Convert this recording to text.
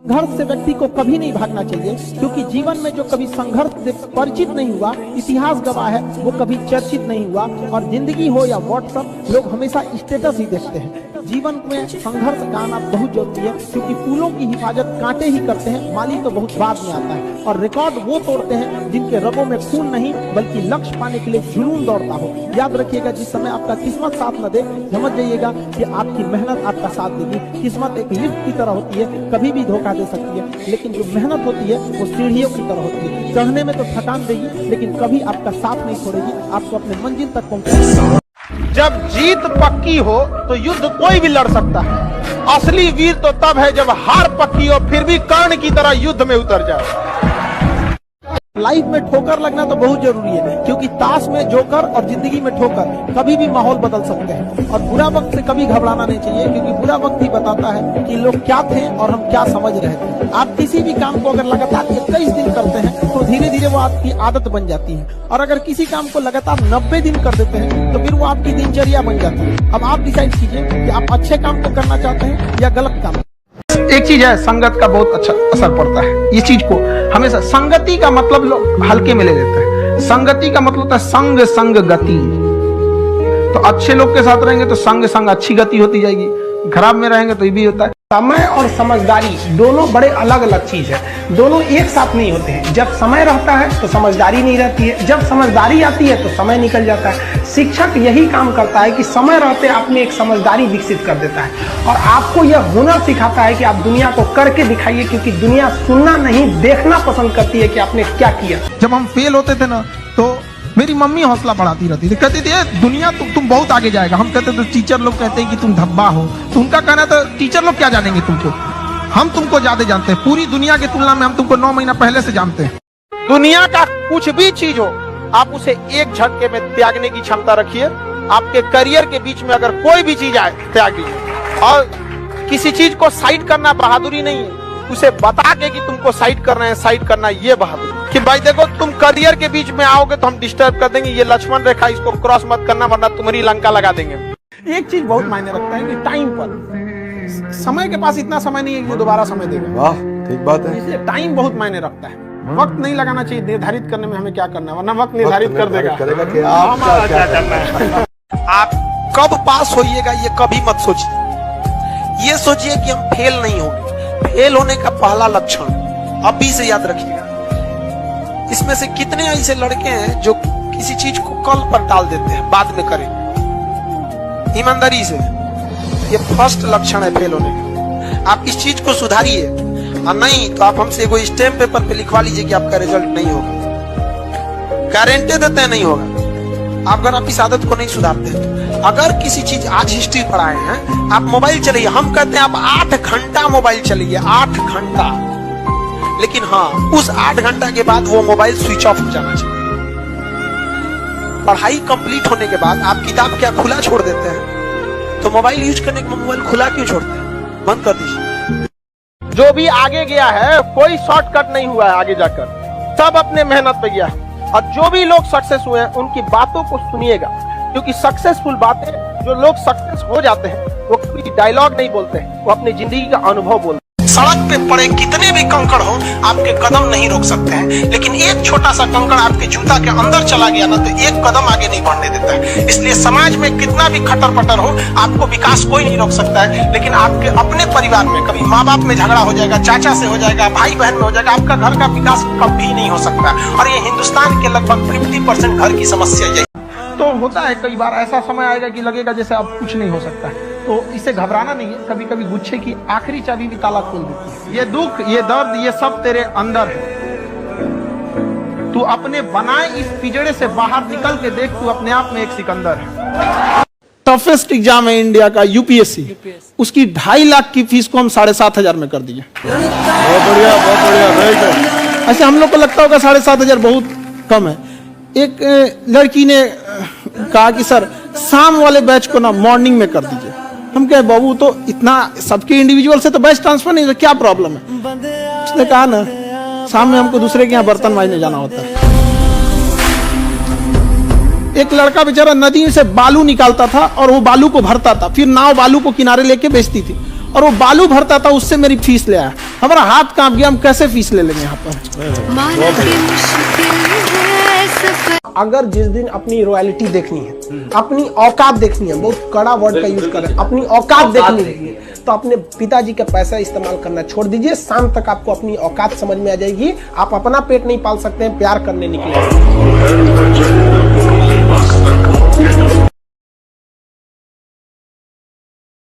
संघर्ष से व्यक्ति को कभी नहीं भागना चाहिए, क्योंकि जीवन में जो कभी संघर्ष से परिचित नहीं हुआ, इतिहास गवाह है, वो कभी चर्चित नहीं हुआ। और जिंदगी हो या व्हाट्सएप, लोग हमेशा स्टेटस ही देखते हैं। जीवन में संघर्ष का आना बहुत जरूरी है, क्योंकि फूलों की हिफाजत कांटे ही करते हैं, माली तो बहुत बाद में आता है। और रिकॉर्ड वो तोड़ते हैं जिनके रगों में खून नहीं बल्कि लक्ष्य पाने के लिए जुनून दौड़ता हो। याद रखिएगा, जिस समय आपका किस्मत साथ न दे, समझ जाइएगा कि आपकी मेहनत आपका साथ देगी। किस्मत एक लिफ्ट की तरह होती है, कभी भी धोखा दे सकती है, लेकिन जो मेहनत होती है वो सीढ़ियों की तरह होती है। चढ़ने में तो थकान देगी, लेकिन कभी आपका साथ नहीं छोड़ेगी, आपको अपने मंजिल तक पहुंचाएगी। जब जीत पक्की हो तो युद्ध कोई भी लड़ सकता है। असली वीर तो तब है जब हार पक्की हो फिर भी कर्ण की तरह युद्ध में उतर जाए। लाइफ में ठोकर लगना तो बहुत जरूरी है, क्योंकि ताश में जोकर और जिंदगी में ठोकर कभी भी माहौल बदल सकते हैं। और बुरा वक्त से कभी घबराना नहीं चाहिए, क्योंकि बुरा वक्त ही बताता है कि लोग क्या थे और हम क्या समझ रहे थे। आप किसी भी काम को अगर लगातार 21 दिन करते हैं तो धीरे धीरे वो आपकी आदत बन जाती है, और अगर किसी काम को लगातार 90 दिन कर देते हैं तो फिर वो आपकी दिनचर्या बन जाती है। अब आप डिसाइड कीजिए कि आप अच्छे काम को करना चाहते हैं या गलत काम। एक चीज है, संगत का बहुत अच्छा असर पड़ता है। इस चीज को हमेशा, संगति का मतलब लोग हल्के में ले लेते हैं। संगति का मतलब होता है संग संग गति। तो अच्छे लोग के साथ रहेंगे तो संग संग अच्छी गति होती जाएगी, खराब में रहेंगे तो ये भी होता है। समय और समझदारी दोनों बड़े अलग अलग चीज है, दोनों एक साथ नहीं होते हैं। जब समय रहता है तो समझदारी नहीं रहती है, जब समझदारी आती है तो समय निकल जाता है। शिक्षक यही काम करता है कि समय रहते आप में एक समझदारी विकसित कर देता है, और आपको यह हुनर सिखाता है कि आप दुनिया को करके दिखाइए, क्योंकि दुनिया सुनना नहीं देखना पसंद करती है कि आपने क्या किया। जब हम फेल होते थे ना, तो मेरी मम्मी हौसला बढ़ाती रहती थी, कहती थी दुनिया तुम बहुत आगे जाएगा। हम कहते थे टीचर लोग कहते हैं कि तुम धब्बा हो, तो उनका कहना था टीचर लोग क्या जानेंगे तुमको, हम तुमको ज्यादा जानते हैं। पूरी दुनिया की तुलना में हम तुमको 9 महीना पहले से जानते हैं। दुनिया का कुछ भी चीज हो, आप उसे एक झटके में त्यागने की क्षमता रखिए। आपके करियर के बीच में अगर कोई भी चीज आए, त्याग दीजिए। और किसी चीज को साइड करना बहादुरी नहीं है, उसे बता के कि तुमको साइड करना है, साइड करना ये बहादुरी। कि भाई देखो, तुम करियर के बीच में आओगे तो हम डिस्टर्ब कर देंगे, ये लक्ष्मण रेखा, इसको क्रॉस मत करना वरना तुम्हारी लंका लगा देंगे। एक चीज बहुत मायने रखता है कि टाइम पर, समय के पास इतना समय नहीं है कि वो दोबारा समय देगा। वाह, ठीक बात है। इसलिए टाइम बहुत मायने रखता है। वक्त नहीं लगाना चाहिए निर्धारित करने में हमें क्या करना है, वरना वक्त निर्धारित कर देगा कि आपका क्या करना है। आप कब पास होइएगा ये कभी मत सोचिए। ये सोचिए कि हम फेल नहीं होंगे। फेल होने का पहला लक्षण अभी से याद रखिएगा। इसमें से कितने ऐसे लड़के हैं जो किसी चीज को कल पर टाल देते हैं, बाद में करें। ईमानदारी से, ये फर्स्ट लक्षण है फेल होने का। आप इस चीज को सुधारिए, और नहीं तो आप हमसे कोई स्टैम्प पेपर पे लिखवा लीजिए कि आपका रिजल्ट नहीं होगा। गारंटी देते हैं नहीं होगा। आप अगर आप इस आदत को नहीं सुधारते हैं, तो अगर किसी चीज आज हिस्ट्री पढ़ाए हैं, आप मोबाइल चलाइए। हम कहते हैं आप 8 घंटा मोबाइल चलाइए, 8 घंटा। लेकिन हाँ, उस 8 घंटा के बाद वो मोबाइल स्विच ऑफ हो जाना चाहिए। पढ़ाई कंप्लीट होने के बाद आप किताब क्या खुला छोड़ देते हैं, तो मोबाइल यूज करने के मोबाइल खुला क्यों छोड़ते हैं? बंद कर दीजिए। जो भी आगे गया है, कोई शॉर्टकट नहीं हुआ है आगे जाकर, सब अपने मेहनत पे गया है। और जो भी लोग सक्सेस हुए हैं उनकी बातों को सुनिएगा, क्योंकि सक्सेसफुल बातें, जो लोग सक्सेस हो जाते हैं वो कोई डायलॉग नहीं बोलते हैं, वो अपनी जिंदगी का अनुभव बोलते हैं। सड़क पे पड़े कितने भी कंकड़ हो, आपके कदम नहीं रोक सकते हैं, लेकिन एक छोटा सा कंकड़ आपके जूता के अंदर चला गया ना, तो एक कदम आगे नहीं बढ़ने देता है। इसलिए समाज में कितना भी खटर पटर हो, आपको विकास कोई नहीं रोक सकता है। लेकिन आपके अपने परिवार में कभी माँ बाप में झगड़ा हो जाएगा, चाचा से हो जाएगा, भाई बहन में हो जाएगा, आपका घर का विकास कभी नहीं हो सकता। और ये हिंदुस्तान के लगभग 50% घर की समस्या यही। तो होता है कई बार ऐसा समय आएगा कि लगेगा जैसे अब कुछ नहीं हो सकता है, तो इससे घबराना नहीं है। कभी कभी गुच्छे की आखिरी चाबी भी ताला खोल देती है। ये दुख, ये दर्द, ये सब तेरे अंदर है। तू अपने बनाए इस पिंजड़े से बाहर निकल के देख, तू अपने आप में एक सिकंदर है। टफेस्ट एग्जाम है इंडिया का, यूपीएससी। उसकी 2.5 लाख की फीस को हम 7,500 में कर दिए। बहुत बढ़िया, बहुत बढ़िया। ऐसे हम लोग को लगता होगा 7,500 बहुत कम है। एक लड़की ने कहा कि सर शाम वाले बैच को ना मॉर्निंग में कर दीजिए। हम कहे बाबू, तो इतना सबके इंडिविजुअल से तो बैच ट्रांसफर नहीं, तो क्या प्रॉब्लम है? उसने कहा ना, शाम में हमको दूसरे के यहाँ बर्तन मांजने जाना होता है। एक लड़का बेचारा नदी से बालू निकालता था और वो बालू को भरता था, फिर नाव बालू को किनारे लेके बेचती थी। और वो बालू भरता था, उससे मेरी फीस ले आया। हमारा हाथ कांप गया, हम कैसे फीस ले लेंगे यहाँ पर। अगर जिस दिन अपनी रॉयल्टी देखनी है, अपनी औकात देखनी है, बहुत कड़ा वर्ड का यूज कर रहे हैं, अपनी औकात देखनी है, तो अपने पिताजी का पैसा इस्तेमाल करना छोड़ दीजिए। शाम तक आपको अपनी औकात समझ में आ जाएगी। आप अपना पेट नहीं पाल सकते हैं, प्यार करने निकले।